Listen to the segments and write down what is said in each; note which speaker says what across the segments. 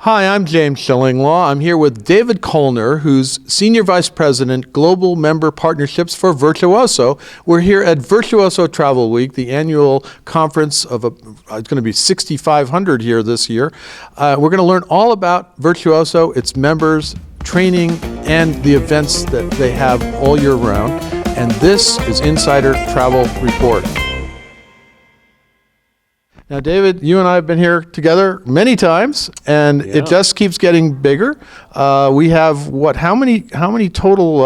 Speaker 1: Hi, I'm James Shillinglaw. I'm here with David Kolner, who's Senior Vice President, Global Member Partnerships for Virtuoso. We're here at Virtuoso Travel Week, the annual conference of it's going to be 6,500 here this year. We're going to learn all about Virtuoso, its members, training, and the events that they have all year round. And this is Insider Travel Report. Now, David, you and I have been here together many times, and it just keeps getting bigger. We have how many total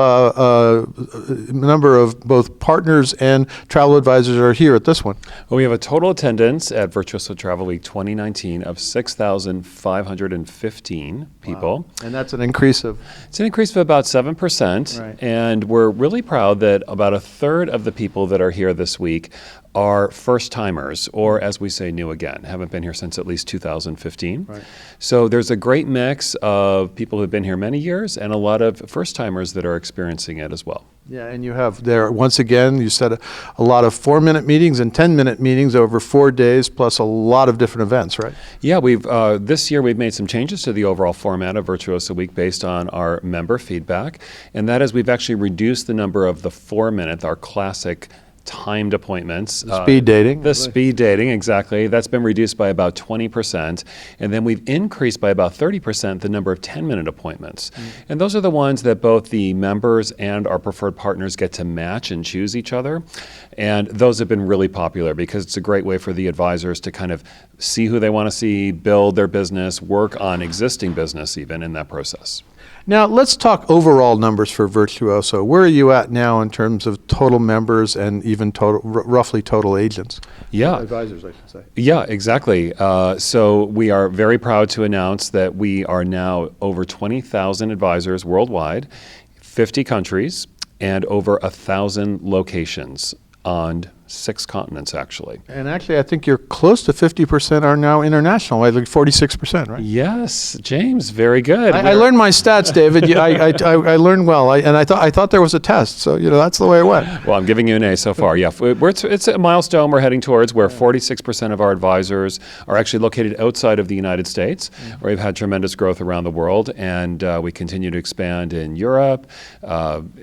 Speaker 1: number of both partners and travel advisors are here at this one?
Speaker 2: Well, we have a total attendance at Virtuoso Travel Week 2019 of 6,515 people.
Speaker 1: Wow. And that's an increase of?
Speaker 2: It's an increase of about 7%.
Speaker 1: Right.
Speaker 2: And we're really proud that about a third of the people that are here this week are first-timers, or as we say, new again, haven't been here since at least 2015. Right. So there's a great mix of people who've been here many years and a lot of first-timers that are experiencing it as well.
Speaker 1: Yeah, and you have there, once again, you said a lot of 4-minute meetings and 10-minute meetings over 4 days, plus a lot of different events, right?
Speaker 2: Yeah, we've this year we've made some changes to the overall format of Virtuoso Week based on our member feedback, and that is we've actually reduced the number of the 4-minute, our classic timed appointments.
Speaker 1: Speed dating.
Speaker 2: The speed dating, exactly. That's been reduced by about 20%. And then we've increased by about 30% the number of 10-minute appointments. And those are the ones that both the members and our preferred partners get to match and choose each other. And those have been really popular because it's a great way for the advisors to kind of see who they want to see, build their business, work on existing business even in that process.
Speaker 1: Now, let's talk overall numbers for Virtuoso. Where are you at now in terms of total members and even roughly total agents?
Speaker 2: Yeah.
Speaker 1: Advisors, I should say.
Speaker 2: Yeah, exactly. So we are very proud to announce that we are now over 20,000 advisors worldwide, 50 countries, and over 1,000 locations on 6 continents, actually.
Speaker 1: And actually, I think you're close to 50% are now international, like 46%, right?
Speaker 2: Yes, James, very good.
Speaker 1: I learned my stats, David. I learned well, and I thought there was a test, so that's the way it went.
Speaker 2: Well, I'm giving you an A so far. Yeah, it's a milestone we're heading towards where 46% of our advisors are actually located outside of the United States, where we've had tremendous growth around the world, and we continue to expand in Europe,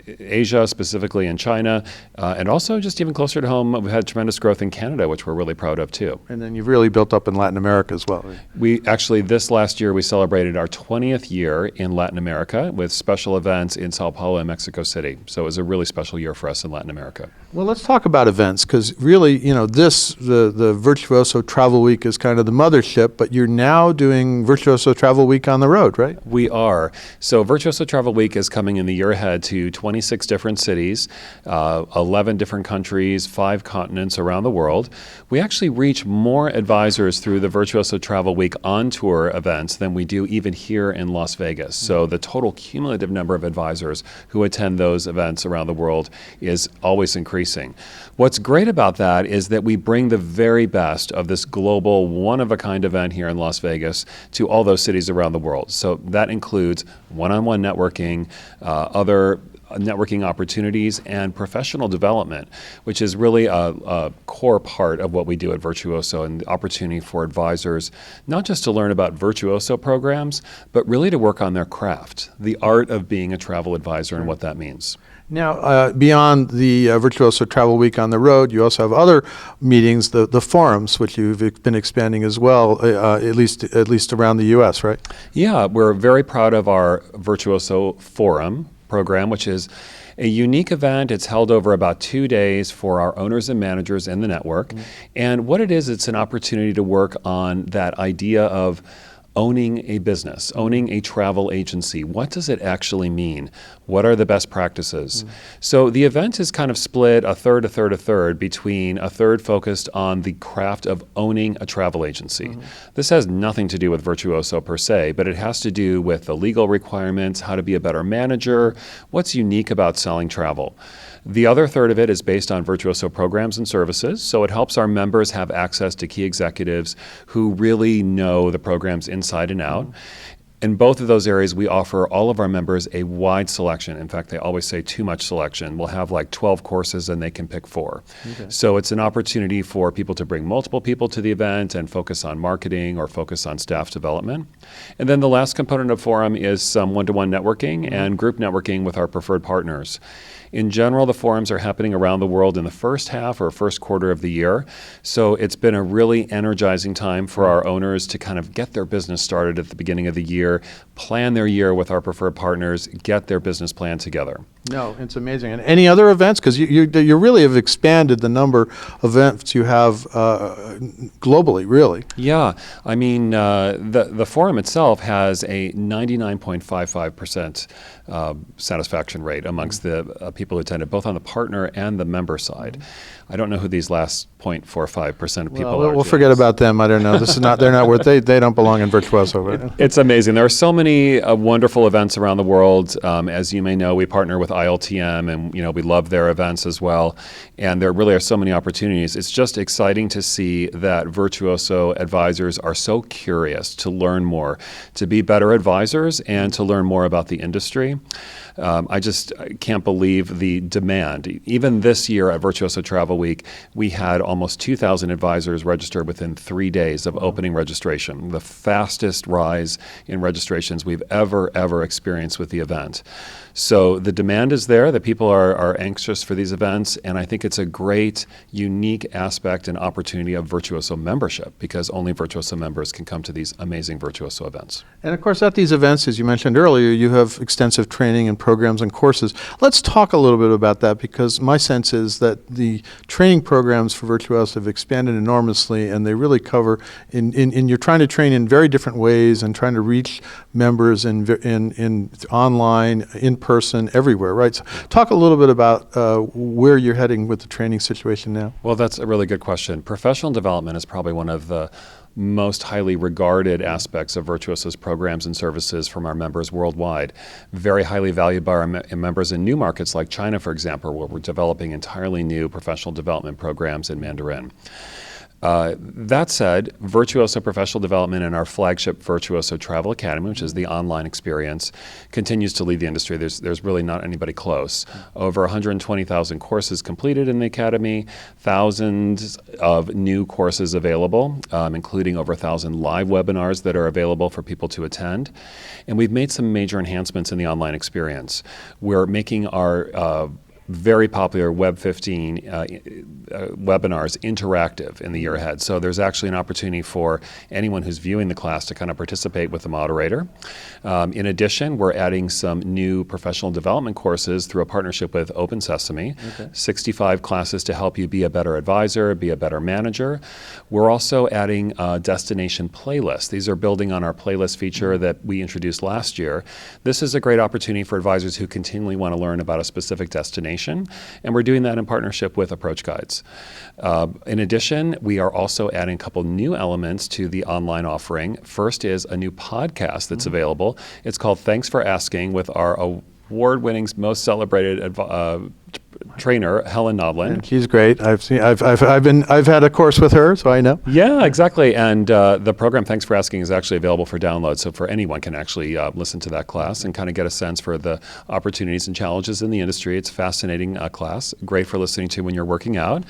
Speaker 2: Asia, specifically in China, and also just even closer to home, we've had tremendous growth in Canada, which we're really proud of too.
Speaker 1: And then you've really built up in Latin America as well. Right?
Speaker 2: We actually, this last year, we celebrated our 20th year in Latin America with special events in Sao Paulo and Mexico City. So it was a really special year for us in Latin America.
Speaker 1: Well, let's talk about events, because really, the Virtuoso Travel Week is kind of the mothership, but you're now doing Virtuoso Travel Week on the road, right?
Speaker 2: We are. So Virtuoso Travel Week is coming in the year ahead to 26 different cities, 11 different countries, 5 continents around the world. We actually reach more advisors through the Virtuoso Travel Week on-tour events than we do even here in Las Vegas. So the total cumulative number of advisors who attend those events around the world is always increasing. What's great about that is that we bring the very best of this global, one-of-a-kind event here in Las Vegas to all those cities around the world. So that includes one-on-one networking, other networking opportunities, and professional development, which is really a core part of what we do at Virtuoso, and the opportunity for advisors not just to learn about Virtuoso programs, but really to work on their craft, the art of being a travel advisor and what that means.
Speaker 1: Now, beyond the Virtuoso Travel Week on the road, you also have other meetings, the forums, which you've been expanding as well, at least around the U.S., right?
Speaker 2: Yeah, we're very proud of our Virtuoso Forum program, which is a unique event. It's held over about 2 days for our owners and managers in the network. And what it is, it's an opportunity to work on that idea of owning a business, owning a travel agency. What does it actually mean? What are the best practices? So the event is kind of split a third between a third focused on the craft of owning a travel agency. This has nothing to do with Virtuoso per se, but it has to do with the legal requirements, how to be a better manager, what's unique about selling travel. The other third of it is based on Virtuoso programs and services, so it helps our members have access to key executives who really know the programs inside and out. In both of those areas, we offer all of our members a wide selection. In fact, they always say too much selection. We'll have like 12 courses and they can pick 4. Okay. So it's an opportunity for people to bring multiple people to the event and focus on marketing or focus on staff development. And then the last component of Forum is some one-to-one networking and group networking with our preferred partners. In general, the forums are happening around the world in the first half or first quarter of the year. So it's been a really energizing time for our owners to kind of get their business started at the beginning of the year, plan their year with our preferred partners, get their business plan together.
Speaker 1: No, it's amazing. And any other events? Because you really have expanded the number of events you have globally, really.
Speaker 2: Yeah. I mean, the forum itself has a 99.55% satisfaction rate amongst the people who attended, both on the partner and the member side. I don't know who these last 0.45% of people are.
Speaker 1: We'll forget about them. I don't know. This is not. They're not worth. They don't belong in Virtuoso. Right?
Speaker 2: It's amazing. There are so many wonderful events around the world. As you may know, we partner with ILTM, and we love their events as well. And there really are so many opportunities. It's just exciting to see that Virtuoso advisors are so curious to learn more, to be better advisors, and to learn more about the industry. I just can't believe the demand. Even this year at Virtuoso Travel Week, we had almost 2,000 advisors registered within 3 days of opening registration, the fastest rise in registrations we've ever experienced with the event. So the demand is there, the people are anxious for these events, and I think it's a great, unique aspect and opportunity of Virtuoso membership, because only Virtuoso members can come to these amazing Virtuoso events.
Speaker 1: And of course, at these events, as you mentioned earlier, you have extensive training and programs and courses. Let's talk a little bit about that, because my sense is that the training programs for Virtuoso have expanded enormously, and they really cover, you're trying to train in very different ways and trying to reach members in online, in person, everywhere, right? So talk a little bit about where you're heading with the training situation now.
Speaker 2: Well, that's a really good question. Professional development is probably one of the most highly regarded aspects of Virtuoso's programs and services from our members worldwide. Very highly valued by our members in new markets like China, for example, where we're developing entirely new professional development programs in Mandarin. That said, Virtuoso Professional Development and our flagship Virtuoso Travel Academy, which is the online experience, continues to lead the industry. There's really not anybody close. Over 120,000 courses completed in the academy, thousands of new courses available, including over 1,000 live webinars that are available for people to attend. And we've made some major enhancements in the online experience. We're making our very popular Web 15 webinars interactive in the year ahead. So there's actually an opportunity for anyone who's viewing the class to kind of participate with the moderator. In addition, we're adding some new professional development courses through a partnership with Open Sesame. Okay. 65 classes to help you be a better advisor, be a better manager. We're also adding destination playlists. These are building on our playlist feature that we introduced last year. This is a great opportunity for advisors who continually want to learn about a specific destination, and we're doing that in partnership with Approach Guides. In addition, we are also adding a couple new elements to the online offering. First is a new podcast that's available. It's called Thanks for Asking, with our award-winning, most celebrated trainer, Helen Nodland.
Speaker 1: She's great. I've had a course with her, so I know.
Speaker 2: Yeah, exactly. And the program Thanks for Asking is actually available for download, so for anyone can actually listen to that class and kind of get a sense for the opportunities and challenges in the industry. It's a fascinating class, great for listening to when you're working out.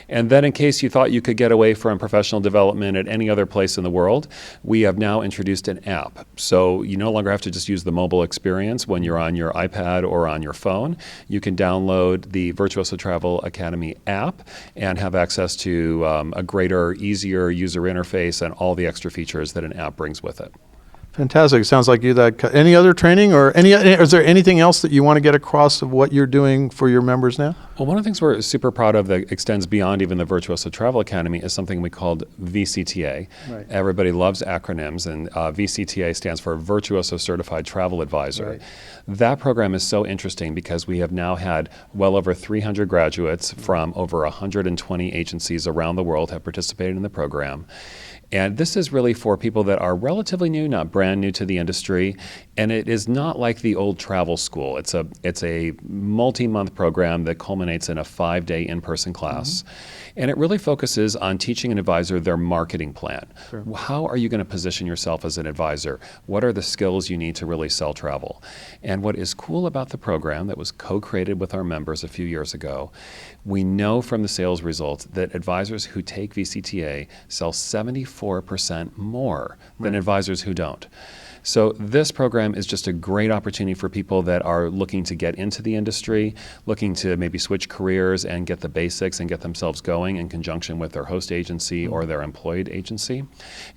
Speaker 2: And then, in case you thought you could get away from professional development at any other place in the world, we have now introduced an app. So you no longer have to just use the mobile experience when you're on your iPad or on your phone. You can download the Virtuoso Travel Academy app and have access to a greater, easier user interface and all the extra features that an app brings with it.
Speaker 1: Fantastic. Sounds like you that. Any other training or is there anything else that you want to get across of what you're doing for your members now?
Speaker 2: Well, one of the things we're super proud of that extends beyond even the Virtuoso Travel Academy is something we called VCTA. Right. Everybody loves acronyms, and VCTA stands for Virtuoso Certified Travel Advisor. Right. That program is so interesting because we have now had well over 300 graduates from over 120 agencies around the world have participated in the program. And this is really for people that are relatively new, not brand new to the industry. And it is not like the old travel school. It's a multi-month program that culminates in a 5-day in-person class. And it really focuses on teaching an advisor their marketing plan.
Speaker 1: Sure.
Speaker 2: How are you going to position yourself as an advisor? What are the skills you need to really sell travel? And what is cool about the program that was co-created with our members a few years ago, we know from the sales results that advisors who take VCTA sell 74% more than advisors who don't. So this program is just a great opportunity for people that are looking to get into the industry, looking to maybe switch careers and get the basics and get themselves going in conjunction with their host agency or their employed agency.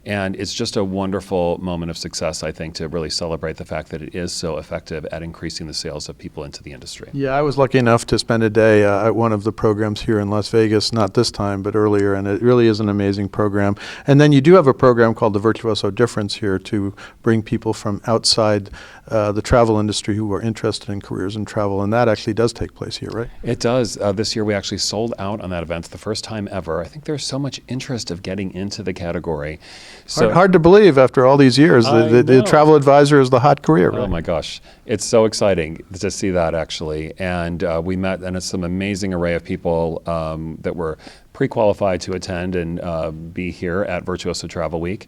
Speaker 2: And it's just a wonderful moment of success, I think, to really celebrate the fact that it is so effective at increasing the sales of people into the industry.
Speaker 1: Yeah, I was lucky enough to spend a day at one of the programs here in Las Vegas, not this time, but earlier, and it really is an amazing program. And then you do have a program called the Virtuoso Difference here to bring people from outside the travel industry who are interested in careers in travel, and that actually does take place here, right?
Speaker 2: It does. This year we actually sold out on that event. It's the first time ever. I think there's so much interest of getting into the category. So
Speaker 1: Hard to believe after all these years. The travel advisor is the hot career, right?
Speaker 2: Oh my gosh. It's so exciting to see that, actually. And we met, and it's some amazing array of people that were pre-qualified to attend and be here at Virtuoso Travel Week.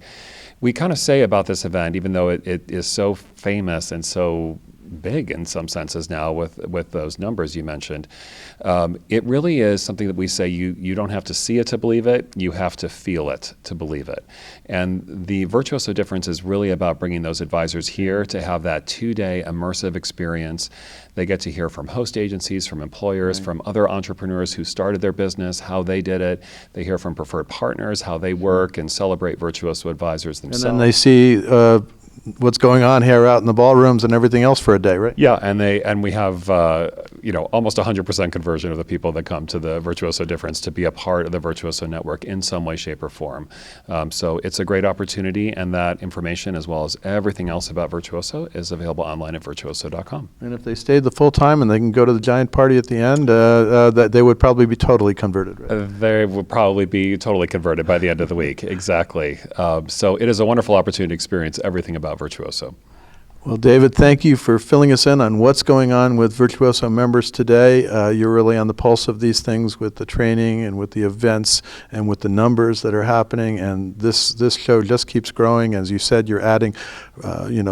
Speaker 2: We kind of say about this event, even though it is so famous and so big in some senses now with those numbers you mentioned, it really is something that we say you don't have to see it to believe it, you have to feel it to believe it. And the Virtuoso Difference is really about bringing those advisors here to have that 2-day immersive experience. They get to hear from host agencies, from employers, from other entrepreneurs who started their business, how they did it. They hear from preferred partners, how they work, and celebrate Virtuoso advisors themselves.
Speaker 1: And then they see what's going on here out in the ballrooms and everything else for a day, right?
Speaker 2: Yeah, and we have almost 100% conversion of the people that come to the Virtuoso Difference to be a part of the Virtuoso network in some way, shape, or form. So it's a great opportunity, and that information, as well as everything else about Virtuoso, is available online at virtuoso.com.
Speaker 1: And if they stayed the full time and they can go to the giant party at the end, that they would probably be totally converted, right?
Speaker 2: They would probably be totally converted by the end of the week, exactly. So it is a wonderful opportunity to experience everything about Virtuoso.
Speaker 1: Well, David, thank you for filling us in on what's going on with Virtuoso members today. You're really on the pulse of these things with the training and with the events and with the numbers that are happening. And this show just keeps growing. As you said, you're adding,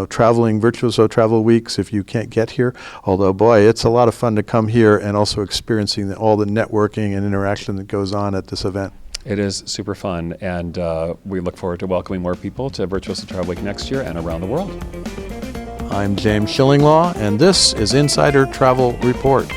Speaker 1: traveling Virtuoso Travel Weeks if you can't get here. Although, boy, it's a lot of fun to come here and also experiencing all the networking and interaction that goes on at this event.
Speaker 2: It is super fun, and we look forward to welcoming more people to Virtuoso Travel Week next year and around the world.
Speaker 1: I'm James Shillinglaw, and this is Insider Travel Report.